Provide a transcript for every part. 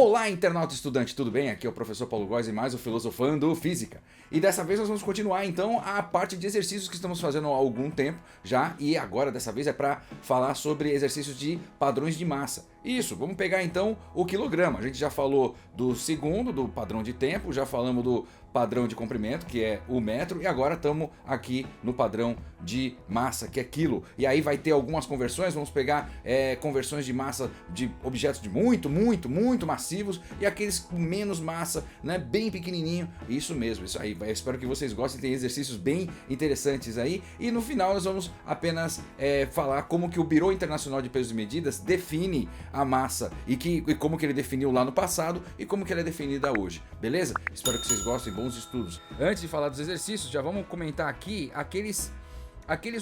Olá, internauta estudante, tudo bem? Aqui é o professor Paulo Góes e mais o Filosofando Física. E dessa vez nós vamos continuar então a parte de exercícios que estamos fazendo há algum tempo já, e agora dessa vez é para falar sobre exercícios de padrões de massa. Isso, vamos pegar então o quilograma. A gente já falou do segundo, do padrão de tempo, já falamos do padrão de comprimento, que é o metro, e agora estamos aqui no padrão de massa, que é quilo. E aí vai ter algumas conversões, vamos pegar conversões de massa de objetos de muito massivos e aqueles com menos massa, né, bem pequenininho. Isso mesmo, isso aí. Espero que vocês gostem, tem exercícios bem interessantes aí. E no final nós vamos apenas falar como que o Birô Internacional de Pesos e Medidas define a massa e como que ele definiu lá no passado e como que ela é definida hoje, beleza? Espero que vocês gostem, bons estudos. Antes de falar dos exercícios, já vamos comentar aqui aqueles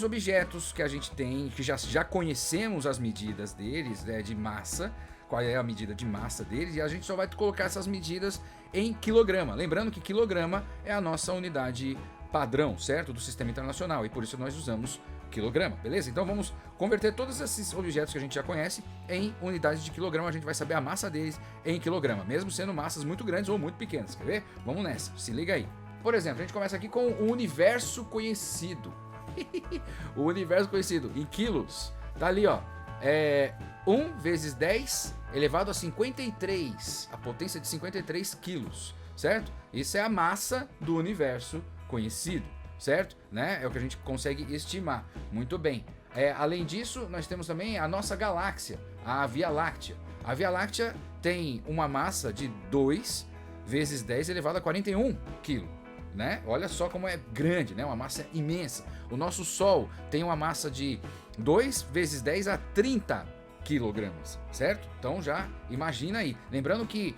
objetos que a gente tem, que já conhecemos as medidas deles, né, de massa, qual é a medida de massa deles, e a gente só vai colocar essas medidas em quilograma. Lembrando que quilograma é a nossa unidade padrão, certo? Do sistema internacional, e por isso nós usamos quilograma, beleza? Então vamos converter todos esses objetos que a gente já conhece em unidades de quilograma. A gente vai saber a massa deles em quilograma, mesmo sendo massas muito grandes ou muito pequenas, quer ver? Vamos nessa, se liga aí. Por exemplo, a gente começa aqui com o universo conhecido. O universo conhecido em quilos, tá ali, ó, 1 vezes 10 elevado a 53, a potência de 53 quilos, certo? Isso é a massa do universo conhecido, certo? Né? É o que a gente consegue estimar. Muito bem. Além disso, nós temos também a nossa galáxia, a Via Láctea. A Via Láctea tem uma massa de 2 vezes 10 elevado a 41 quilos. Né? Olha só como é grande, né? Uma massa imensa. O nosso Sol tem uma massa de 2 vezes 10 a 30 quilogramas, certo? Então já imagina aí. Lembrando que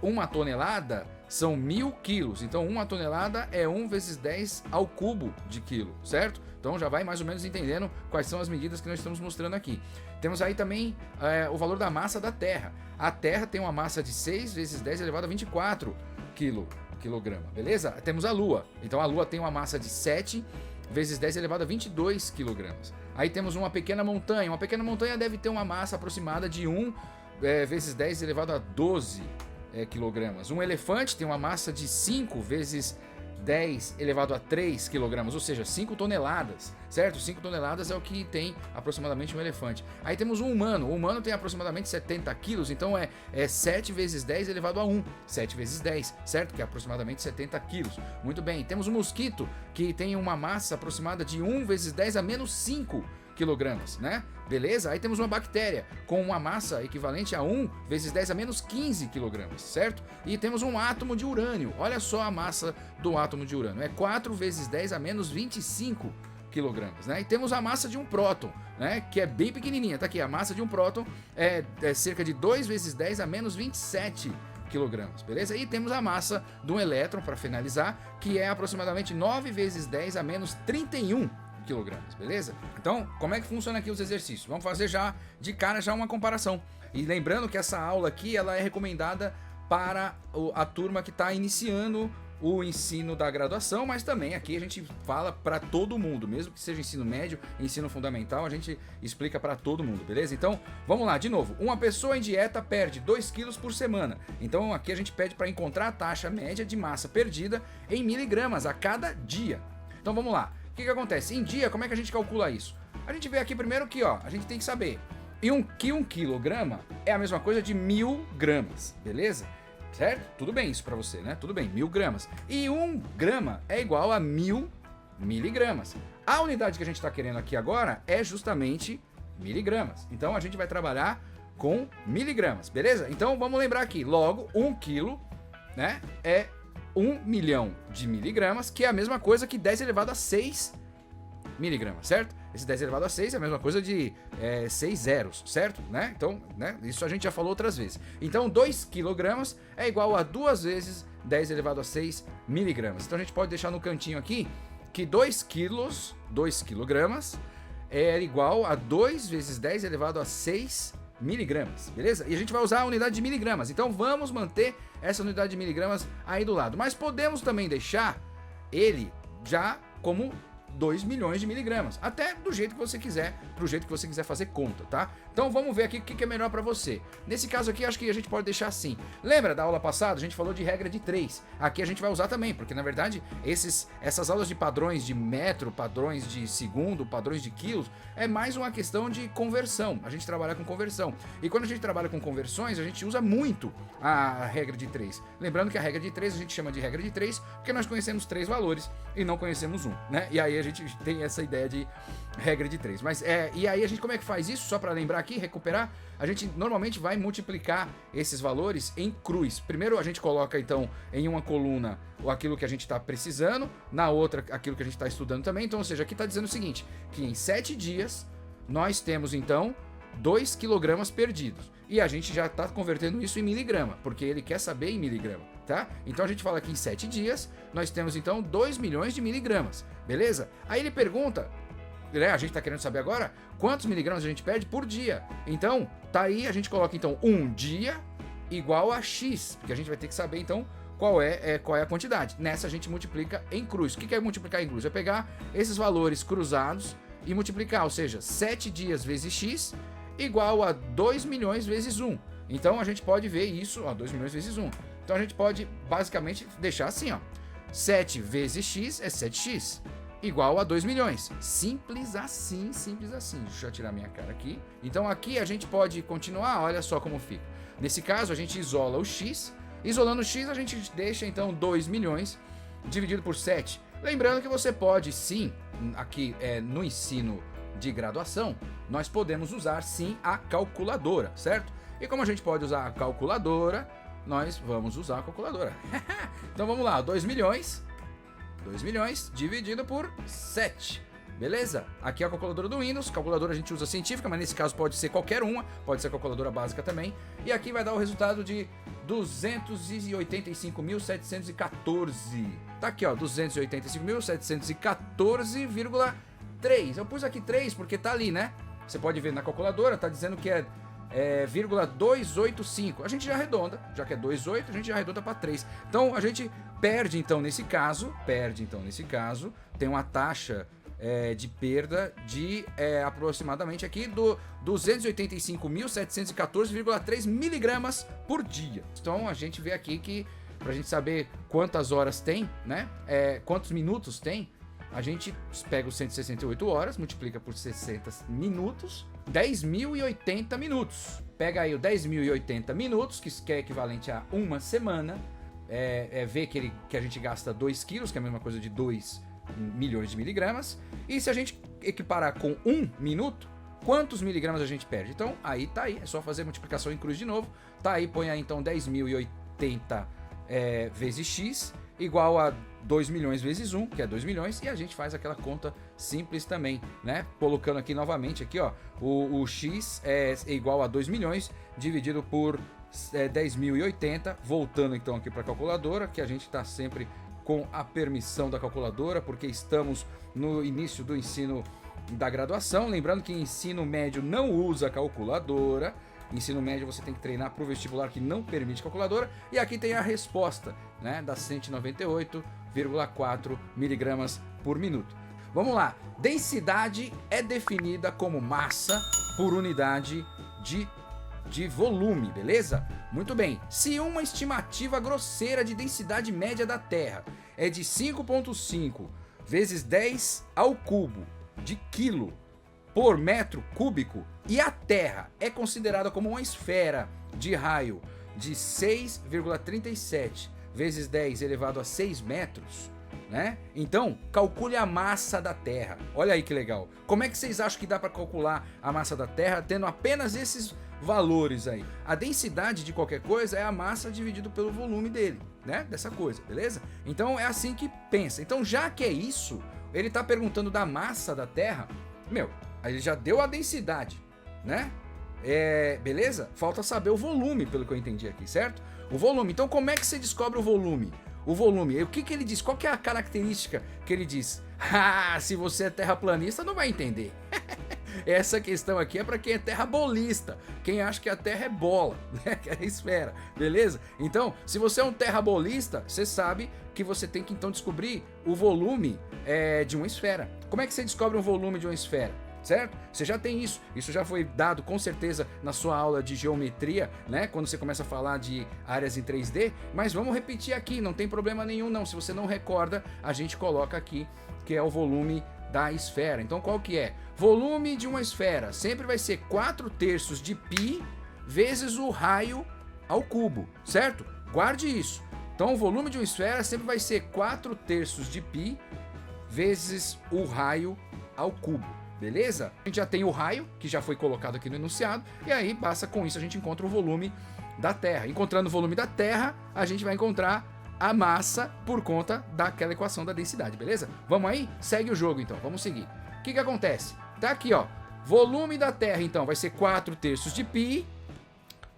1 tonelada são 1000 quilos. Então 1 tonelada é 1 vezes 10 ao cubo de quilo, certo? Então já vai mais ou menos entendendo quais são as medidas que nós estamos mostrando aqui. Temos aí também o valor da massa da Terra. A Terra tem uma massa de 6 vezes 10 elevado a 24 quilograma, beleza? Temos a Lua. Então a Lua tem uma massa de 7 vezes 10 elevado a 22 quilogramas. Aí temos uma pequena montanha. Uma pequena montanha deve ter uma massa aproximada de 1 vezes 10 elevado a 12 quilogramas. Um elefante tem uma massa de 5 vezes 10 elevado a 3 quilogramas, ou seja, 5 toneladas, certo? 5 toneladas é o que tem aproximadamente um elefante. Aí temos um humano. O humano tem aproximadamente 70 quilos, então é 7 vezes 10 elevado a 1. 7 vezes 10, certo? Que é aproximadamente 70 quilos. Muito bem. Temos um mosquito que tem uma massa aproximada de 1 vezes 10 a menos 5 quilogramas, né? Beleza? Aí temos uma bactéria com uma massa equivalente a 1 vezes 10 a menos 15 quilogramas, certo? E temos um átomo de urânio. Olha só a massa do átomo de urânio. É 4 vezes 10 a menos 25 quilogramas, né? E temos a massa de um próton, né? Que é bem pequenininha. Tá aqui, a massa de um próton é cerca de 2 vezes 10 a menos 27 quilogramas, beleza? E temos a massa de um elétron, para finalizar, que é aproximadamente 9 vezes 10 a menos 31 quilogramas, beleza? Então, como é que funciona aqui os exercícios? Vamos fazer já de cara uma comparação. E lembrando que essa aula aqui ela é recomendada para a turma que está iniciando o ensino da graduação, mas também aqui a gente fala para todo mundo, mesmo que seja ensino médio, ensino fundamental, a gente explica para todo mundo, beleza? Então, vamos lá, de novo. Uma pessoa em dieta perde 2 quilos por semana. Então, aqui a gente pede para encontrar a taxa média de massa perdida em miligramas a cada dia. Então, vamos lá. O que acontece? Em dia, como é que a gente calcula isso? A gente vê aqui primeiro que, ó, a gente tem que saber que 1 quilograma é a mesma coisa de 1000 gramas, beleza? Certo? Tudo bem isso pra você, né? Tudo bem, 1000 gramas. E 1 grama é igual a 1000 miligramas. A unidade que a gente tá querendo aqui agora é justamente miligramas. Então a gente vai trabalhar com miligramas, beleza? Então vamos lembrar aqui, logo 1 quilo, né, é 1 milhão de miligramas, que é a mesma coisa que 10 elevado a 6 miligramas, certo? Esse 10 elevado a 6 é a mesma coisa de 6 zeros, certo? Né? Então, né, isso a gente já falou outras vezes. Então, 2 quilogramas é igual a 2 vezes 10 elevado a 6 miligramas. Então, a gente pode deixar no cantinho aqui que 2 quilogramas é igual a 2 vezes 10 elevado a 6 miligramas, beleza? E a gente vai usar a unidade de miligramas, então vamos manter essa unidade de miligramas aí do lado. Mas podemos também deixar ele já como 2 milhões de miligramas. Até do jeito que você quiser, pro jeito que você quiser fazer conta, tá? Então vamos ver aqui o que é melhor para você. Nesse caso aqui, acho que a gente pode deixar assim. Lembra da aula passada? A gente falou de regra de 3. Aqui a gente vai usar também, porque na verdade essas aulas de padrões de metro, padrões de segundo, padrões de quilos, é mais uma questão de conversão. A gente trabalha com conversão. E quando a gente trabalha com conversões, a gente usa muito a regra de 3. Lembrando que a regra de 3 a gente chama de regra de 3 porque nós conhecemos 3 valores e não conhecemos um, né? E aí a gente tem essa ideia de regra de 3. Mas e aí a gente como é que faz isso? Só para lembrar aqui, recuperar, a gente normalmente vai multiplicar esses valores em cruz. Primeiro a gente coloca então em uma coluna aquilo que a gente está precisando, na outra aquilo que a gente está estudando também. Então, ou seja, aqui está dizendo o seguinte, que em 7 dias nós temos então 2 quilogramas perdidos. E a gente já está convertendo isso em miligrama, porque ele quer saber em miligrama, tá? Então a gente fala que em 7 dias nós temos então 2 milhões de miligramas, beleza? Aí ele pergunta, a gente está querendo saber agora quantos miligramas a gente perde por dia. Então, tá aí, a gente coloca então um dia igual a X, porque a gente vai ter que saber então qual é a quantidade. Nessa a gente multiplica em cruz. O que é multiplicar em cruz? É pegar esses valores cruzados e multiplicar, ou seja, 7 dias vezes X igual a 2 milhões vezes 1. Então a gente pode ver isso, ó, 2 milhões vezes 1. Então a gente pode basicamente deixar assim, ó. 7 vezes X é 7x, igual a 2 milhões. Simples assim, simples assim. Deixa eu tirar minha cara aqui. Então aqui a gente pode continuar, olha só como fica. Nesse caso a gente isola o X. Isolando o X a gente deixa então 2 milhões dividido por 7. Lembrando que você pode sim, aqui no ensino de graduação, nós podemos usar sim a calculadora, certo? E como a gente pode usar a calculadora, nós vamos usar a calculadora. Então vamos lá, 2 milhões dividido por 7. Beleza? Aqui é a calculadora do Windows, calculadora a gente usa científica, mas nesse caso pode ser qualquer uma, pode ser a calculadora básica também. E aqui vai dar o resultado de 285.714. Tá aqui, ó, 285.714,3. Eu pus aqui 3 porque tá ali, né? Você pode ver na calculadora, tá dizendo que é 285. A gente já arredonda, já que é 2,8, a gente já arredonda para 3. Então a gente perde então nesse caso, tem uma taxa de perda de aproximadamente aqui do 285.714,3 miligramas por dia. Então a gente vê aqui que pra gente saber quantas horas tem, né? Quantos minutos tem, a gente pega os 168 horas, multiplica por 60 minutos, 10.080 minutos. Pega aí o 10.080 minutos, que é equivalente a uma semana, vê que a gente gasta 2 quilos, que é a mesma coisa de 2 milhões de miligramas. E se a gente equiparar com 1 minuto, quantos miligramas a gente perde? Então, aí tá aí, é só fazer multiplicação em cruz de novo. Tá aí, põe aí então 10.080 vezes X, igual a 2 milhões vezes 1, que é 2 milhões, e a gente faz aquela conta simples também, né? Colocando aqui novamente, aqui, ó, o X é igual a 2 milhões dividido por 10.080, voltando então aqui para a calculadora, que a gente está sempre com a permissão da calculadora, porque estamos no início do ensino da graduação. Lembrando que ensino médio não usa calculadora. Ensino médio você tem que treinar para o vestibular que não permite calculadora. E aqui tem a resposta, né, das 198,4 miligramas por minuto. Vamos lá. Densidade é definida como massa por unidade de volume, beleza? Muito bem. Se uma estimativa grosseira de densidade média da Terra é de 5,5 vezes 10 ao cubo de quilo por metro cúbico, e a Terra é considerada como uma esfera de raio de 6,37 vezes 10 elevado a 6 metros, né? Então, calcule a massa da Terra. Olha aí que legal. Como é que vocês acham que dá para calcular a massa da Terra tendo apenas esses valores aí? A densidade de qualquer coisa é a massa dividido pelo volume dele, né? Dessa coisa, beleza? Então é assim que pensa. Então, já que é isso, ele tá perguntando da massa da Terra, ele já deu a densidade, né? Beleza? Falta saber o volume, pelo que eu entendi aqui, certo? O volume. Então, como é que você descobre o volume? O volume, o que ele diz? Qual que é a característica que ele diz? Se você é terraplanista, não vai entender. Essa questão aqui é para quem é terrabolista, quem acha que a Terra é bola, né? Que é esfera, beleza? Então, se você é um terrabolista, você sabe que você tem que então descobrir o volume de uma esfera. Como é que você descobre um volume de uma esfera? Certo? Você já tem isso. Isso já foi dado com certeza na sua aula de geometria, né? Quando você começa a falar de áreas em 3D. Mas vamos repetir aqui, não tem problema nenhum não. Se você não recorda, a gente coloca aqui que é o volume da esfera. Então qual que é? Volume de uma esfera sempre vai ser 4/3 de π vezes o raio ao cubo, certo? Guarde isso. Então o volume de uma esfera sempre vai ser 4/3 de π vezes o raio ao cubo. Beleza? A gente já tem o raio, que já foi colocado aqui no enunciado, e aí basta com isso a gente encontra o volume da Terra. Encontrando o volume da Terra, a gente vai encontrar a massa por conta daquela equação da densidade, beleza? Vamos aí? Segue o jogo então, vamos seguir. O que acontece? Tá aqui, ó, volume da Terra então vai ser 4/3 de π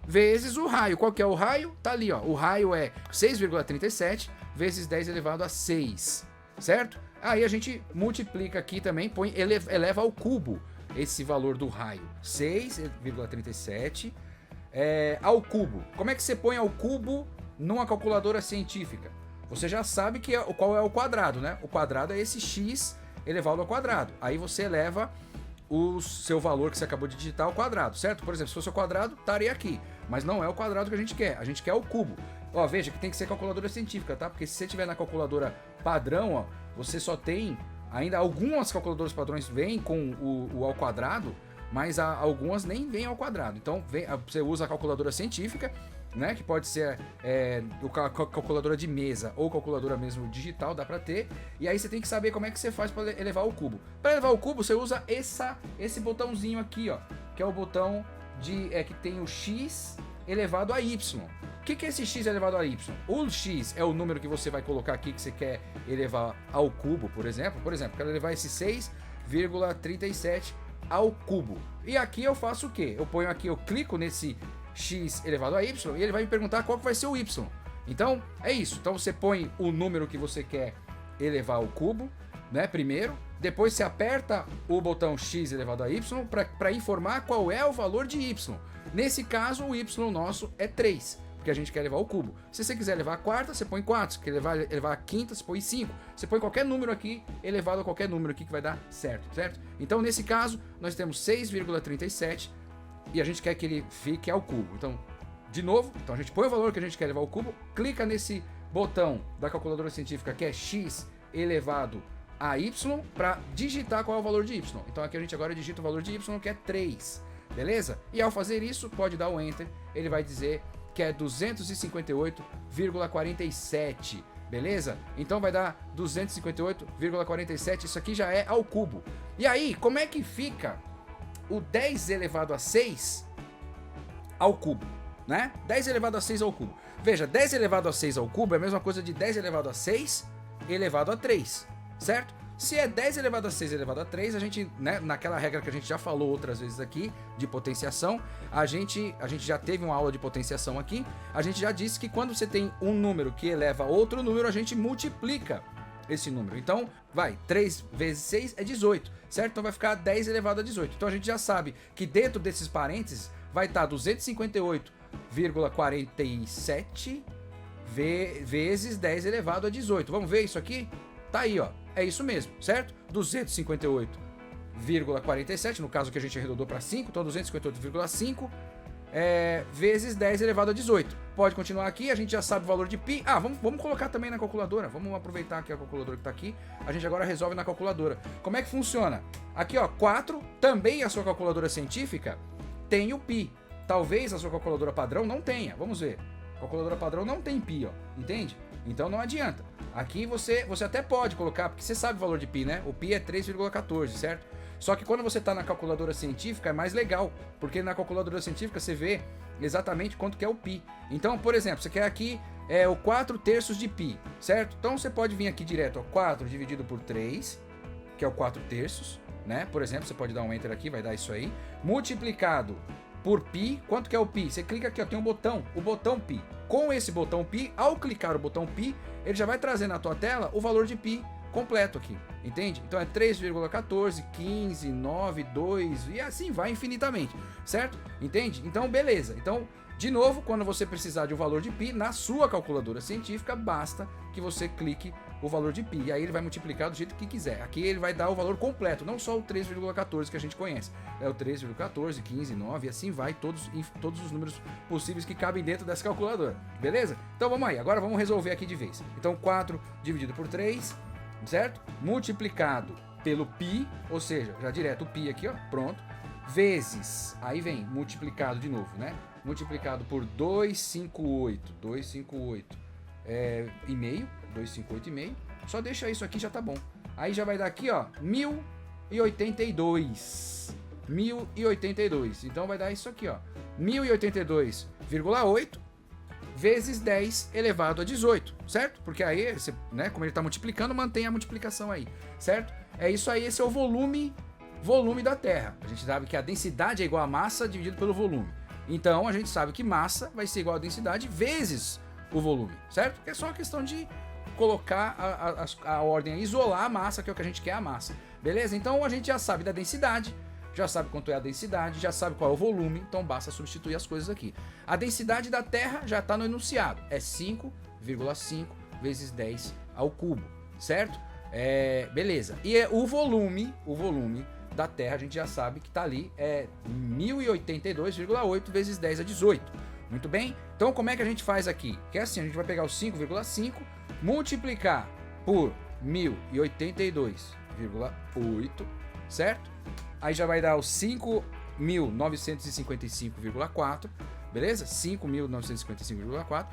vezes o raio. Qual que é o raio? Tá ali, ó, o raio é 6,37 vezes 10 elevado a 6, certo? Aí a gente multiplica aqui também, eleva ao cubo esse valor do raio. 6,37 ao cubo. Como é que você põe ao cubo numa calculadora científica? Você já sabe qual é o quadrado, né? O quadrado é esse x elevado ao quadrado. Aí você eleva o seu valor que você acabou de digitar ao quadrado, certo? Por exemplo, se fosse o quadrado, estaria aqui. Mas não é o quadrado que a gente quer é o cubo. Ó, veja que tem que ser calculadora científica, tá? Porque se você tiver na calculadora padrão, ó, você só tem, ainda algumas calculadoras padrões vêm com o ao quadrado, mas algumas nem vêm ao quadrado. Então você usa a calculadora científica, né, que pode ser calculadora de mesa ou calculadora mesmo digital, dá pra ter. E aí você tem que saber como é que você faz para elevar o cubo. Para elevar o cubo você usa esse botãozinho aqui, ó, que é o botão que tem o x elevado a y. O que é esse x elevado a y? O x é o número que você vai colocar aqui que você quer elevar ao cubo, por exemplo. Por exemplo, quero elevar esse 6,37 ao cubo. E aqui eu faço o quê? Eu ponho aqui, eu clico nesse x elevado a y e ele vai me perguntar qual que vai ser o y. Então, é isso. Então você põe o número que você quer elevar ao cubo, né, primeiro. Depois você aperta o botão x elevado a y para informar qual é o valor de y. Nesse caso, o y nosso é 3. Porque a gente quer levar o cubo. Se você quiser levar a quarta, você põe 4. Se quer levar a quinta, você põe 5. Você põe qualquer número aqui, elevado a qualquer número aqui que vai dar certo, certo? Então, nesse caso, nós temos 6,37 e a gente quer que ele fique ao cubo. Então, de novo, então a gente põe o valor que a gente quer levar ao cubo, clica nesse botão da calculadora científica que é x elevado a y para digitar qual é o valor de y. Então, aqui a gente agora digita o valor de y, que é 3. Beleza? E ao fazer isso, pode dar o Enter, ele vai dizer que é 258,47, beleza? Então vai dar 258,47, isso aqui já é ao cubo. E aí, como é que fica o 10 elevado a 6 ao cubo, né? 10 elevado a 6 ao cubo. Veja, 10 elevado a 6 ao cubo é a mesma coisa de 10 elevado a 6 elevado a 3, certo? Se é 10 elevado a 6 elevado a 3, a gente, né, naquela regra que a gente já falou outras vezes aqui, de potenciação, a gente já teve uma aula de potenciação aqui, a gente já disse que quando você tem um número que eleva a outro número, a gente multiplica esse número. Então, 3 vezes 6 é 18, certo? Então vai ficar 10 elevado a 18. Então a gente já sabe que dentro desses parênteses vai estar 258,47 vezes 10 elevado a 18. Vamos ver isso aqui? Tá aí, ó. É isso mesmo, certo? 258,47, no caso que a gente arredondou para 5, então 258,5 vezes 10 elevado a 18. Pode continuar aqui, a gente já sabe o valor de π. Vamos colocar também na calculadora. Vamos aproveitar aqui a calculadora que está aqui. A gente agora resolve na calculadora. Como é que funciona? Aqui, ó, 4, também a sua calculadora científica tem o π. Talvez a sua calculadora padrão não tenha. Vamos ver. A calculadora padrão não tem π, ó. Entende? Então não adianta. Aqui você até pode colocar, porque você sabe o valor de π, né? O π é 3,14, certo? Só que quando você está na calculadora científica é mais legal, porque na calculadora científica você vê exatamente quanto que é o π. Então, por exemplo, você quer aqui o 4/3 de π, certo? Então você pode vir aqui direto, ó, 4 dividido por 3, que é o 4/3, né? Por exemplo, você pode dar um Enter aqui, vai dar isso aí. Multiplicado por π, quanto que é o π? Você clica aqui, ó, tem um botão, o botão π. Com esse botão π, ao clicar o botão π, ele já vai trazer na tua tela o valor de π completo aqui, entende? Então é 3,14, 15, 9, 2 e assim vai infinitamente, certo? Entende? Então beleza. Então, de novo, quando você precisar de um valor de π, na sua calculadora científica, basta que você clique o valor de π. E aí ele vai multiplicar do jeito que quiser. Aqui ele vai dar o valor completo, não só o 3,14 que a gente conhece. É o 3,14, 15, 9 e assim vai, todos os números possíveis que cabem dentro dessa calculadora. Beleza? Então vamos aí, agora vamos resolver aqui de vez. Então 4 dividido por 3, certo? Multiplicado pelo π, ou seja, já direto o π aqui, ó, pronto. Vezes, aí vem multiplicado de novo, né? Multiplicado por 258 e meio, 258 e meio. Só deixa isso aqui, já tá bom. Aí já vai dar aqui, ó, 1082. 1082. Então vai dar isso aqui, ó, 1082,8 vezes 10 elevado a 18, certo? Porque aí, né, como ele tá multiplicando, mantém a multiplicação aí, certo? É isso aí, esse é o volume da Terra. A gente sabe que a densidade é igual a massa dividido pelo volume. Então a gente sabe que massa vai ser igual a densidade vezes o volume, certo? É só uma questão de colocar a ordem, isolar a massa, que é o que a gente quer, a massa. Beleza? Então a gente já sabe da densidade, já sabe quanto é a densidade, já sabe qual é o volume, então basta substituir as coisas aqui. A densidade da Terra já está no enunciado, é 5,5 vezes 10 ao cubo, certo? Beleza. E o volume da Terra, a gente já sabe que está ali, é 1082,8 vezes 10 a 18. Muito bem? Então como é que a gente faz aqui? Que é assim, a gente vai pegar o 5,5, multiplicar por 1082,8, certo? Aí já vai dar o 5.955,4, beleza? 5.955,4.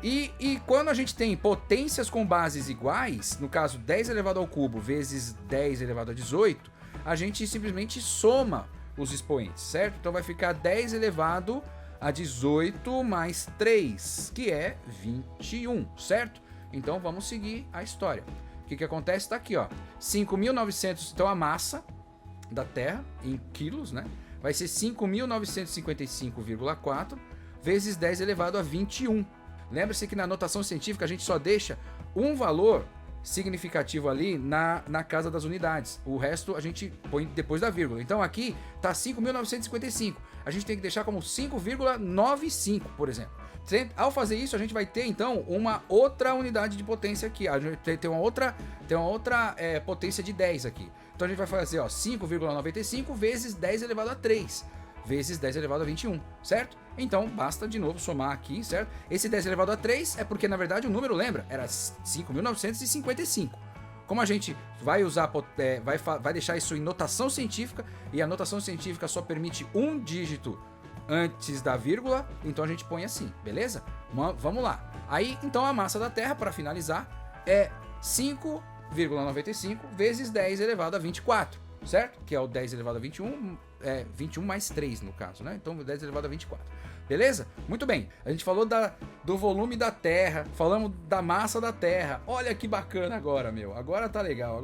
E quando a gente tem potências com bases iguais, no caso 10 elevado ao cubo vezes 10 elevado a 18, a gente simplesmente soma os expoentes, certo? Então vai ficar 10 elevado a 18 mais 3, que é 21, certo? Então vamos seguir a história. O que acontece? Está aqui, ó, 5.900, então a massa da Terra em quilos, né? Vai ser 5.955,4 vezes 10 elevado a 21. Lembra-se que na notação científica a gente só deixa um valor significativo ali na casa das unidades. O resto a gente põe depois da vírgula. Então aqui tá 5.955. A gente tem que deixar como 5,95, por exemplo. Ao fazer isso, a gente vai ter então uma outra unidade de potência aqui. A gente tem uma outra potência de 10 aqui. Então a gente vai fazer, ó, 5,95 vezes 10 elevado a 3 vezes 10 elevado a 21, certo? Então basta de novo somar aqui, certo? Esse 10 elevado a 3 é porque na verdade o número, lembra, era 5.955. Como a gente vai usar, vai deixar isso em notação científica, e a notação científica só permite um dígito antes da vírgula, então a gente põe assim, beleza? Vamos lá. Aí então a massa da Terra, para finalizar, é 5,95 vezes 10 elevado a 24, certo? Que é o 10 elevado a 21, 21 mais 3 no caso, né? Então 10 elevado a 24. Beleza? Muito bem. A gente falou do volume da Terra, falamos da massa da Terra. Olha que bacana agora, meu. Agora tá legal,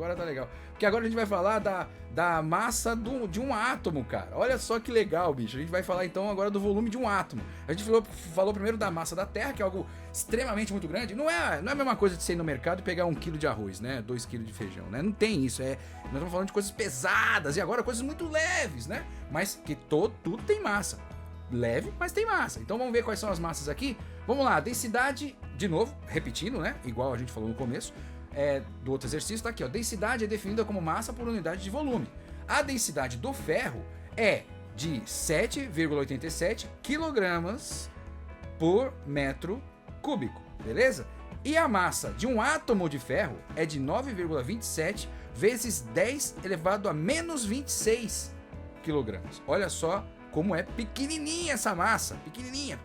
Porque agora a gente vai falar da massa de um átomo, cara. Olha só que legal, bicho. A gente vai falar então agora do volume de um átomo. A gente falou primeiro da massa da Terra, que é algo extremamente muito grande. Não é a mesma coisa de você ir no mercado e pegar 1 kg de arroz, né? 2 kg de feijão, né? Não tem isso. Nós estamos falando de coisas pesadas e agora coisas muito leves, né? Mas que tudo tem massa. Leve, mas tem massa. Então vamos ver quais são as massas aqui. Vamos lá, densidade, de novo, repetindo, né? Igual a gente falou no começo do outro exercício, tá aqui, ó. Densidade é definida como massa por unidade de volume. A densidade do ferro é de 7,87 kg por metro cúbico, beleza? E a massa de um átomo de ferro é de 9,27 vezes 10 elevado a menos 26 kg. Olha só como é pequenininha essa massa, pequenininha,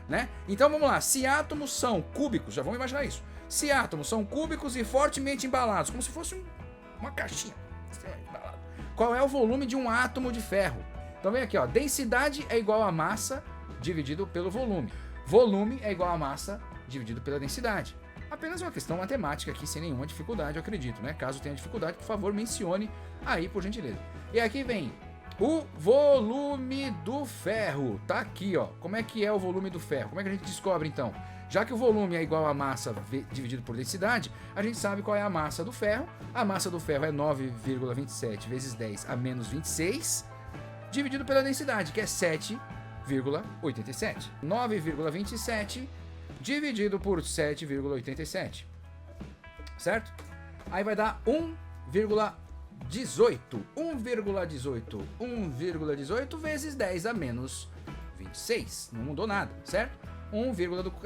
né? Então vamos lá, se átomos são cúbicos, já vamos imaginar isso. Se átomos são cúbicos e fortemente embalados, como se fosse uma caixinha, qual é o volume de um átomo de ferro? Então vem aqui, ó, densidade é igual a massa dividido pelo volume. Volume é igual a massa dividido pela densidade. Apenas uma questão matemática aqui, sem nenhuma dificuldade, eu acredito, né? Caso tenha dificuldade, por favor, mencione aí, por gentileza. E aqui vem o volume do ferro, tá aqui, ó. Como é que é o volume do ferro? Como é que a gente descobre, então? Já que o volume é igual a massa dividido por densidade, a gente sabe qual é a massa do ferro. A massa do ferro é 9,27 vezes 10 a menos 26, dividido pela densidade, que é 7,87. 9,27 dividido por 7,87. certo? Aí vai dar 1,18. 1,18 vezes 10 a menos 26. Não mudou nada, certo?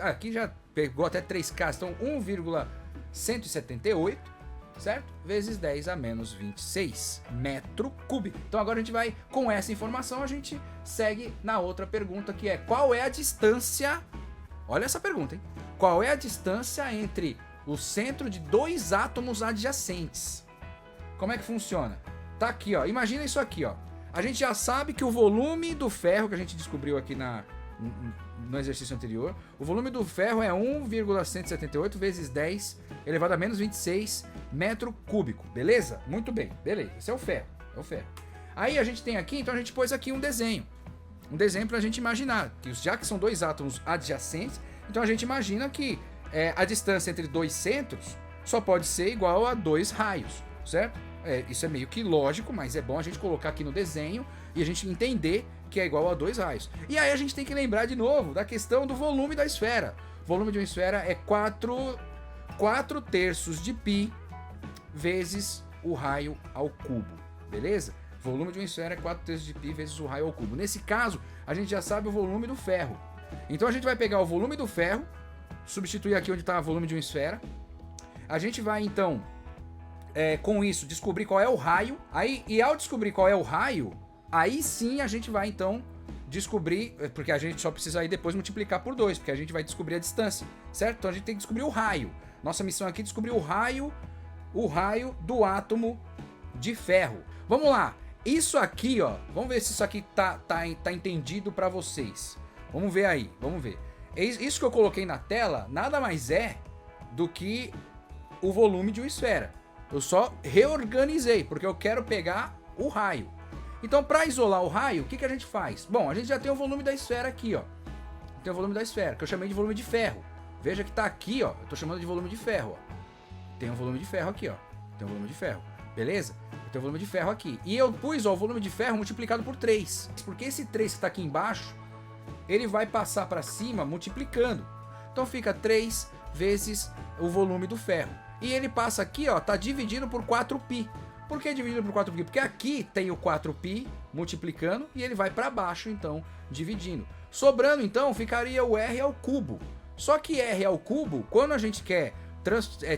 Aqui já pegou até 3K, então 1,178, certo? Vezes 10 a menos 26 metro cúbico. Então agora a gente vai, com essa informação, a gente segue na outra pergunta, que é: qual é a distância? Olha essa pergunta, hein? Qual é a distância entre o centro de dois átomos adjacentes? Como é que funciona? Tá aqui, ó. Imagina isso aqui, ó. A gente já sabe que o volume do ferro, que a gente descobriu aqui no exercício anterior, o volume do ferro é 1,178 vezes 10 elevado a menos 26 metro cúbico. Beleza? Muito bem. Beleza. Esse é o ferro. É o ferro. Aí a gente tem aqui, então a gente pôs aqui um desenho. Um desenho pra gente imaginar, que já que são dois átomos adjacentes, então a gente imagina que a distância entre dois centros só pode ser igual a 2 raios, certo? Isso é meio que lógico, mas é bom a gente colocar aqui no desenho e a gente entender que é igual a 2 raios. E aí a gente tem que lembrar de novo da questão do volume da esfera. O volume de uma esfera é 4 terços de π vezes o raio ao cubo, beleza? O volume de uma esfera é 4 terços de π vezes o raio ao cubo. Nesse caso, a gente já sabe o volume do ferro. Então a gente vai pegar o volume do ferro, substituir aqui onde está o volume de uma esfera. A gente vai então, com isso, descobrir qual é o raio. E ao descobrir qual é o raio, aí sim a gente vai então descobrir, porque a gente só precisa aí depois multiplicar por 2, porque a gente vai descobrir a distância, certo? Então a gente tem que descobrir o raio. Nossa missão aqui é descobrir o raio do átomo de ferro. Vamos lá. Isso aqui, ó, vamos ver se isso aqui tá entendido para vocês. Vamos ver aí, vamos ver. Isso que eu coloquei na tela nada mais é do que o volume de uma esfera. Eu só reorganizei, porque eu quero pegar o raio. Então, para isolar o raio, o que a gente faz? Bom, a gente já tem o volume da esfera aqui, ó. Tem o volume da esfera, que eu chamei de volume de ferro. Veja que tá aqui, ó. Eu tô chamando de volume de ferro, ó. Tem um volume de ferro aqui, ó. Tem um volume de ferro. Beleza? Eu tenho o volume de ferro aqui. E eu pus, ó, o volume de ferro multiplicado por 3. Porque esse 3 que tá aqui embaixo, ele vai passar para cima multiplicando. Então fica 3 vezes o volume do ferro. E ele passa aqui, ó, tá dividido por 4π. Por que dividido por 4π? Porque aqui tem o 4π multiplicando e ele vai para baixo, então, dividindo. Sobrando, então, ficaria o r ao cubo. Só que r ao cubo, quando a gente quer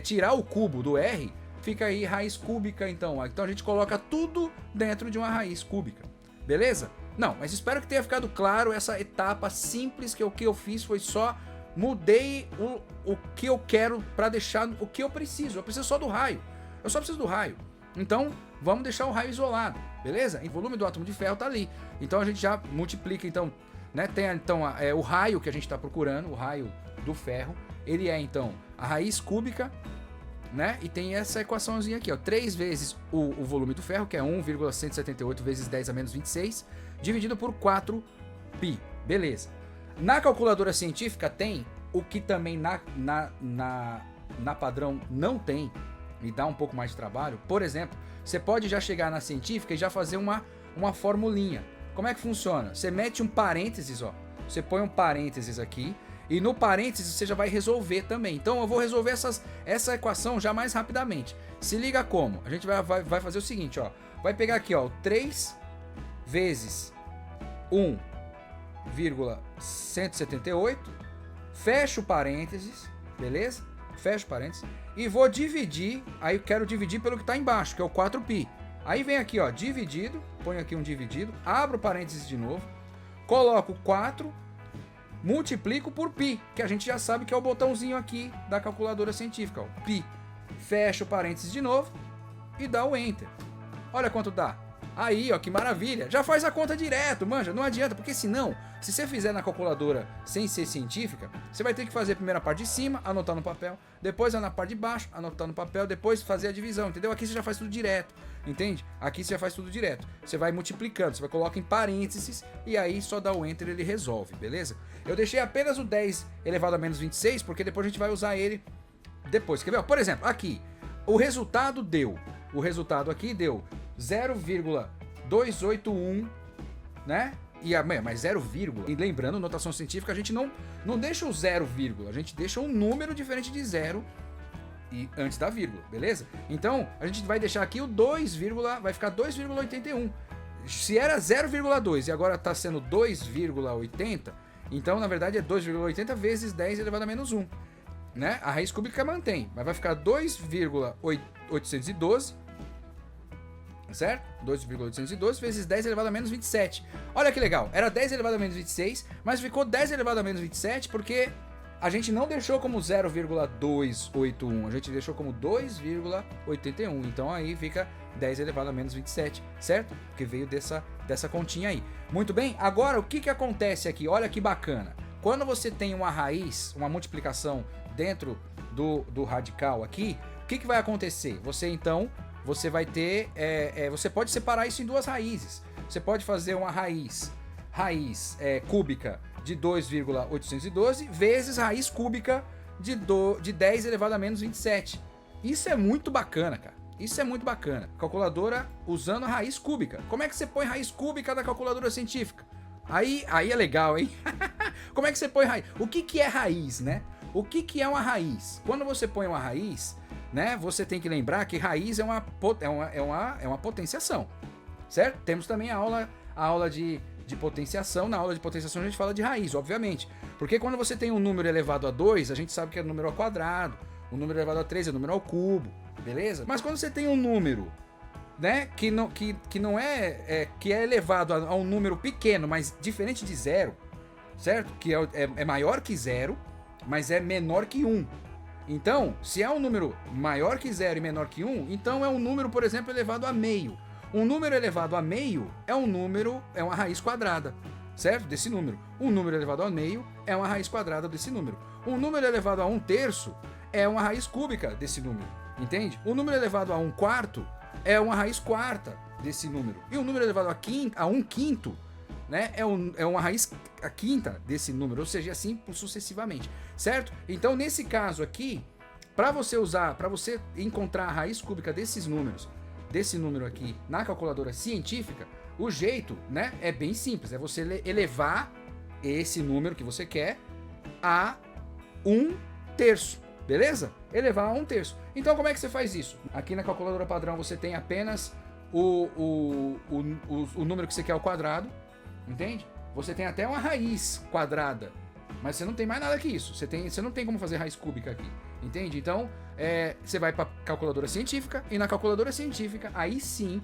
tirar o cubo do r, fica aí raiz cúbica, então. Então a gente coloca tudo dentro de uma raiz cúbica. Beleza? Não, mas espero que tenha ficado claro essa etapa simples, que o que eu fiz foi só mudei o que eu quero para deixar o que eu preciso. Eu preciso só do raio. Eu só preciso do raio. Então, vamos deixar o raio isolado, beleza? E o volume do átomo de ferro tá ali. Então a gente já multiplica, então, né? Tem então o raio que a gente está procurando, o raio do ferro. Ele é então a raiz cúbica, né? E tem essa equaçãozinha aqui, ó. 3 vezes o volume do ferro, que é 1,178 vezes 10 a menos 26, dividido por 4π. Beleza. Na calculadora científica tem o que também na padrão não tem, e dá um pouco mais de trabalho. Por exemplo, você pode já chegar na científica e já fazer uma formulinha. Como é que funciona? Você mete um parênteses, ó. Você põe um parênteses aqui, e no parênteses você já vai resolver também. Então eu vou resolver essa equação já mais rapidamente. Se liga como? A gente vai fazer o seguinte, ó. Vai pegar aqui, ó, 3 vezes 1,178, fecha o parênteses, beleza? Fecha o parênteses. E vou dividir, aí eu quero dividir pelo que está embaixo, que é o 4π. Aí vem aqui, ó, dividido, põe aqui um dividido, abro o parênteses de novo, coloco 4, multiplico por π, que a gente já sabe que é o botãozinho aqui da calculadora científica, ó, π. Fecha o parênteses de novo e dá o Enter. Olha quanto dá. Aí, ó, que maravilha. Já faz a conta direto, manja, não adianta, porque senão, se você fizer na calculadora sem ser científica, você vai ter que fazer primeiro a parte de cima, anotar no papel, depois na parte de baixo, anotar no papel, depois fazer a divisão, entendeu? Aqui você já faz tudo direto, entende? Aqui você já faz tudo direto. Você vai multiplicando, você vai colocar em parênteses e aí só dá o Enter e ele resolve, beleza? Eu deixei apenas o 10 elevado a menos 26, porque depois a gente vai usar ele depois. Quer ver? Por exemplo, aqui, o resultado aqui deu 0,281, né? Mas 0, e lembrando, notação científica, a gente não deixa o 0, a gente deixa um número diferente de 0 e antes da vírgula, beleza? Então, a gente vai deixar aqui o 2, vai ficar 2,81. Se era 0,2 e agora está sendo 2,80, então, na verdade, é 2,80 vezes 10 elevado a menos 1. Né? A raiz cúbica mantém, mas vai ficar 2,812, certo? 2,812 vezes 10 elevado a menos 27. Olha que legal, era 10 elevado a menos 26, mas ficou 10 elevado a menos 27 porque a gente não deixou como 0,281, a gente deixou como 2,81. Então aí fica 10 elevado a menos 27, certo? Porque veio dessa continha aí. Muito bem, agora o que acontece aqui? Olha que bacana. Quando você tem uma raiz, uma multiplicação dentro do radical aqui, o que vai acontecer? Você vai ter, você pode separar isso em duas raízes. Você pode fazer uma raiz cúbica de 2,812 vezes raiz cúbica de 10 elevado a menos 27. Isso é muito bacana, cara. Isso é muito bacana. Calculadora usando a raiz cúbica. Como é que você põe raiz cúbica da calculadora científica? Aí é legal, hein? Como é que você põe raiz? O que é raiz, né? O que é uma raiz? Quando você põe uma raiz, né, você tem que lembrar que raiz é uma potenciação, certo? Temos também a aula de potenciação. Na aula de potenciação a gente fala de raiz, obviamente. Porque quando você tem um número elevado a 2, a gente sabe que é número ao quadrado. O número elevado a 3 é número ao cubo, beleza? Mas quando você tem um número, né, que é elevado a um número pequeno, mas diferente de zero, certo? Que é maior que zero, mas é menor que 1. Então, se é um número maior que zero e menor que 1, então é um número, por exemplo, elevado a meio. Um número elevado a meio é uma raiz quadrada, certo? Desse número. Um número elevado a meio é uma raiz quadrada desse número. Um número elevado a 1/3 é uma raiz cúbica desse número, entende? Um número elevado a 1/4 é uma raiz quarta desse número. E um número elevado a 1/5, né, é uma raiz a quinta desse número, ou seja, assim sucessivamente, certo? Então, nesse caso aqui, para você encontrar a raiz cúbica desse número aqui na calculadora científica, o jeito, né, é bem simples, é você elevar esse número que você quer a 1/3, beleza? Elevar a 1/3. Então, como é que você faz isso? Aqui na calculadora padrão você tem apenas o número que você quer ao quadrado, entende? Você tem até uma raiz quadrada, mas você não tem mais nada que isso. Você não tem como fazer raiz cúbica aqui, entende? Então, você vai para calculadora científica e na calculadora científica, aí sim,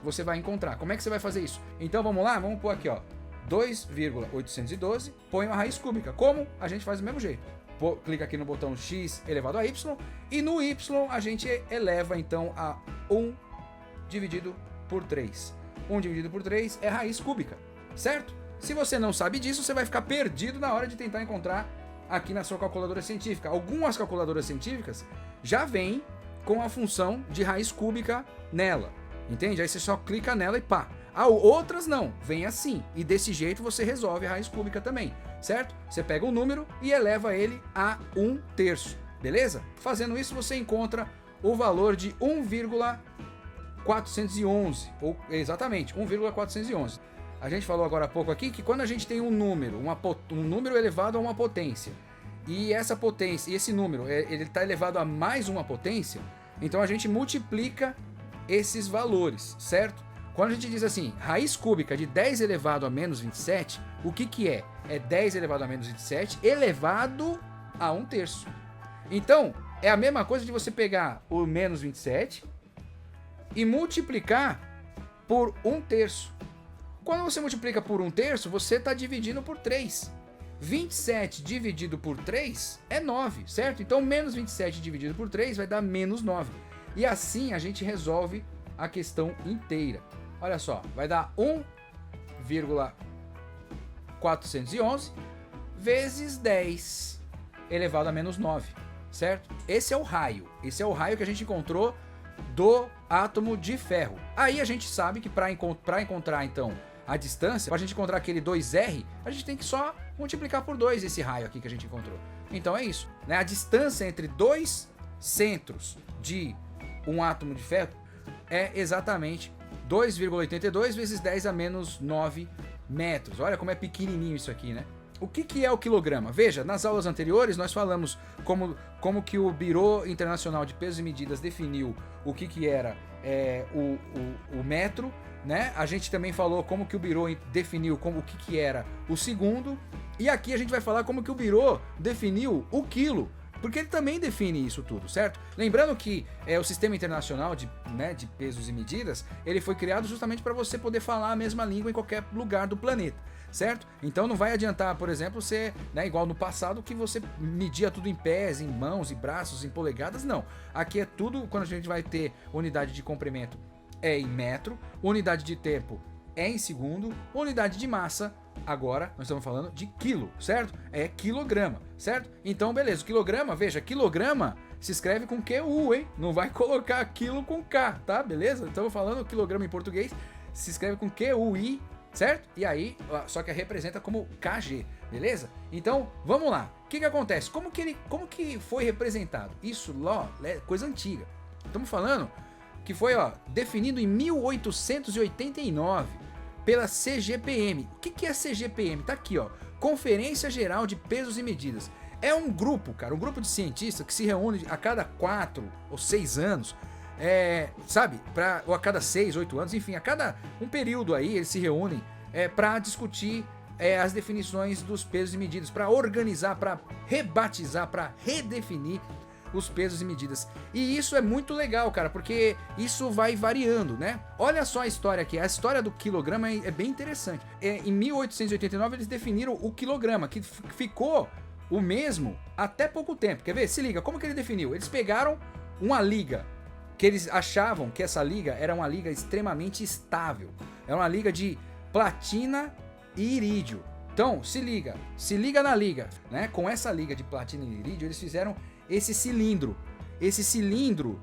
você vai encontrar. Como é que você vai fazer isso? Então, vamos lá? Vamos pôr aqui, ó, 2,812, põe uma raiz cúbica. Como? A gente faz do mesmo jeito. Clica aqui no botão x elevado a y e no y a gente eleva então a 1 dividido por 3. 1 dividido por 3 é raiz cúbica, certo? Se você não sabe disso, você vai ficar perdido na hora de tentar encontrar aqui na sua calculadora científica. Algumas calculadoras científicas já vêm com a função de raiz cúbica nela, entende? Aí você só clica nela e pá. Outras não, vem assim. E desse jeito você resolve a raiz cúbica também, certo? Você pega um número e eleva ele a 1/3, beleza? Fazendo isso você encontra o valor de 1,411, ou exatamente, 1,411. A gente falou agora há pouco aqui que quando a gente tem um número elevado a uma potência, e essa potência, e esse número, ele está elevado a mais uma potência, então a gente multiplica esses valores, certo? Quando a gente diz assim, raiz cúbica de 10 elevado a menos 27, o que é? É 10 elevado a menos 27 elevado a 1/3. Então, é a mesma coisa de você pegar o menos 27 e multiplicar por 1/3. Quando você multiplica por 1/3, você está dividindo por 3. 27 dividido por 3 é 9, certo? Então, menos 27 dividido por 3 vai dar menos 9. E assim a gente resolve a questão inteira. Olha só, vai dar 1,411 vezes 10 elevado a menos 9, certo? Esse é o raio. Esse é o raio que a gente encontrou do átomo de ferro. Aí a gente sabe que para encontrar então a distância, para a gente encontrar aquele 2R, a gente tem que só multiplicar por 2 esse raio aqui que a gente encontrou. Então é isso, né? A distância entre dois centros de um átomo de ferro é exatamente 2,82 vezes 10 a menos 9 metros. Olha como é pequenininho isso aqui, né? o que é o quilograma? Veja, nas aulas anteriores nós falamos como que o Bureau Internacional de Pesos e Medidas definiu o que era o metro, né? A gente também falou como que o Bureau definiu o que era o segundo, e aqui a gente vai falar como que o Bureau definiu o quilo, porque ele também define isso tudo, certo? Lembrando que o Sistema Internacional de Pesos e Medidas, ele foi criado justamente para você poder falar a mesma língua em qualquer lugar do planeta, certo? Então não vai adiantar, por exemplo, ser igual no passado que você media tudo em pés, em mãos, em braços, em polegadas, não. Aqui é tudo, quando a gente vai ter unidade de comprimento é em metro, unidade de tempo é em segundo, unidade de massa, agora nós estamos falando de quilo, certo? É quilograma, certo? Então beleza, o quilograma, veja, quilograma se escreve com QU, hein? Não vai colocar quilo com K, tá? Beleza? Estamos falando quilograma em português, se escreve com QUI, certo? E aí, só que representa como KG, beleza? Então, vamos lá. O que acontece? Como que foi representado? Isso lá é coisa antiga. Estamos falando que foi definido em 1889 pela CGPM. O que é CGPM? Tá aqui, Conferência Geral de Pesos e Medidas. É um grupo, cara, um grupo de cientistas que se reúne a cada 4 ou 6 anos, sabe? Ou a cada 6, 8 anos, enfim, a cada um período aí eles se reúnem para discutir as definições dos pesos e medidas, para organizar, para rebatizar, para redefinir os pesos e medidas. E isso é muito legal, cara, porque isso vai variando, né? Olha só a história aqui, a história do quilograma é bem interessante. Em 1889 eles definiram o quilograma, que ficou o mesmo até pouco tempo. Quer ver? Se liga, como que ele definiu? Eles pegaram uma liga, que eles achavam que essa liga era uma liga extremamente estável. Era uma liga de platina e irídio. Então, se liga na liga, né? Com essa liga de platina e irídio, eles fizeram esse cilindro. Esse cilindro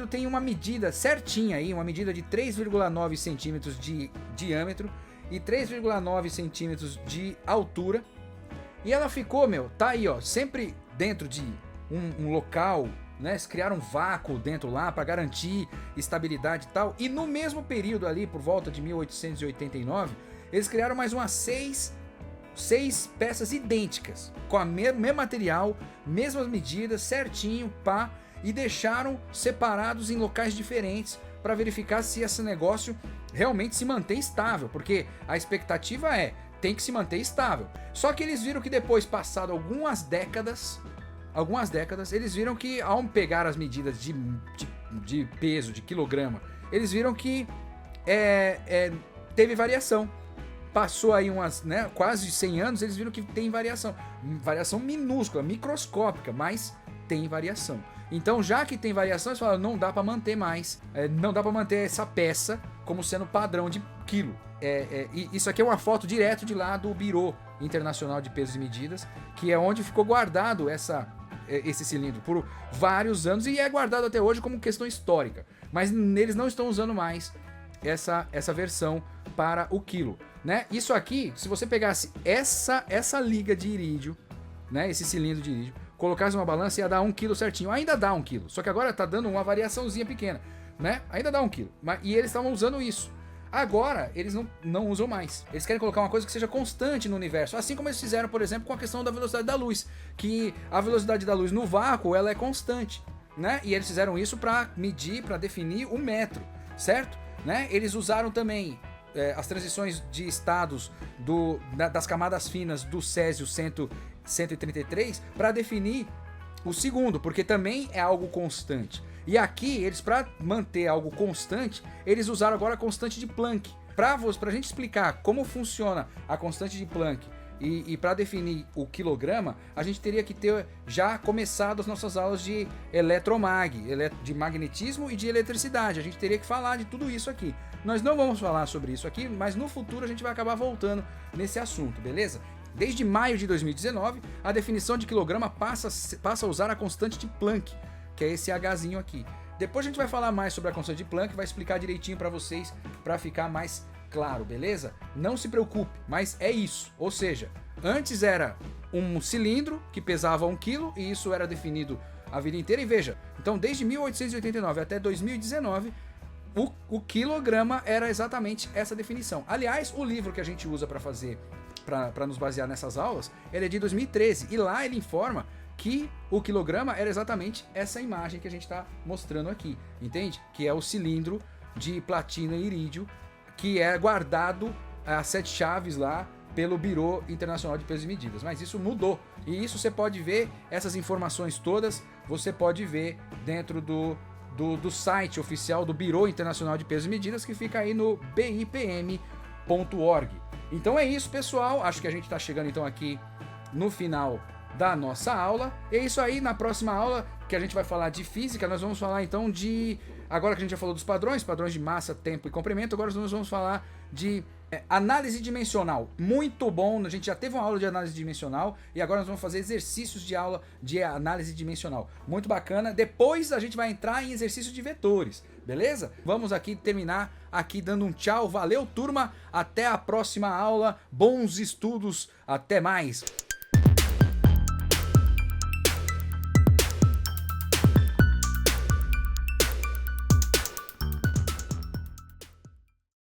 tem uma medida certinha aí, uma medida de 3,9 centímetros de diâmetro e 3,9 centímetros de altura. E ela ficou, tá aí, sempre dentro de um local, né? Eles criaram um vácuo dentro lá para garantir estabilidade e tal. E no mesmo período ali, por volta de 1889, eles criaram mais umas 6 peças idênticas, com o mesmo material, mesmas medidas, certinho, pá, e deixaram separados em locais diferentes para verificar se esse negócio realmente se mantém estável, porque a expectativa tem que se manter estável. Só que eles viram que depois, passado algumas décadas, eles viram que ao pegar as medidas de peso, de quilograma, eles viram que teve variação. Passou aí quase 100 anos, eles viram que tem variação. Variação minúscula, microscópica, mas tem variação. Então, já que tem variação, eles falaram, não dá para manter mais, não dá para manter essa peça como sendo padrão de quilo. E isso aqui é uma foto direto de lá do Bureau Internacional de Pesos e Medidas, que é onde ficou guardado esse cilindro por vários anos e é guardado até hoje como questão histórica. Mas eles não estão usando mais essa versão para o quilo, né? Isso aqui, se você pegasse essa liga de irídio, né, esse cilindro de irídio, colocasse uma balança, ia dar 1 quilo certinho. Ainda dá 1 quilo, só que agora tá dando uma variaçãozinha pequena, né? Ainda dá 1 quilo, e eles estavam usando isso. Agora, eles não usam mais. Eles querem colocar uma coisa que seja constante no universo. Assim como eles fizeram, por exemplo, com a questão da velocidade da luz. Que a velocidade da luz no vácuo, ela é constante, né? E eles fizeram isso para medir, para definir o metro, certo? Né? Eles usaram também as transições de estados das camadas finas do Césio 133 para definir o segundo, porque também é algo constante. E aqui, eles, para manter algo constante, eles usaram agora a constante de Planck. Para a gente explicar como funciona a constante de Planck e para definir o quilograma, a gente teria que ter já começado as nossas aulas de de magnetismo e de eletricidade. A gente teria que falar de tudo isso aqui. Nós não vamos falar sobre isso aqui, mas no futuro a gente vai acabar voltando nesse assunto, beleza? Desde maio de 2019, a definição de quilograma passa a usar a constante de Planck, que é esse Hzinho aqui. Depois a gente vai falar mais sobre a constante de Planck, vai explicar direitinho para vocês, para ficar mais claro, beleza? Não se preocupe, mas é isso. Ou seja, antes era um cilindro que pesava 1 kg e isso era definido a vida inteira. E veja, então desde 1889 até 2019, o quilograma era exatamente essa definição. Aliás, o livro que a gente usa para fazer para nos basear nessas aulas, ele é de 2013. E lá ele informa que o quilograma era exatamente essa imagem que a gente está mostrando aqui, entende? Que é o cilindro de platina e irídio que é guardado as 7 chaves lá pelo Bureau Internacional de Pesos e Medidas. Mas isso mudou. E isso você pode ver, essas informações todas, você pode ver dentro do site oficial do Bureau Internacional de Pesos e Medidas, que fica aí no bipm.org. Então é isso, pessoal. Acho que a gente está chegando então aqui no final da nossa aula. É isso aí, na próxima aula que a gente vai falar de física, nós vamos falar então de... Agora que a gente já falou dos padrões de massa, tempo e comprimento, agora nós vamos falar de análise dimensional. Muito bom, a gente já teve uma aula de análise dimensional e agora nós vamos fazer exercícios de aula de análise dimensional. Muito bacana. Depois a gente vai entrar em exercício de vetores, beleza? Vamos aqui terminar aqui dando um tchau. Valeu, turma. Até a próxima aula. Bons estudos. Até mais.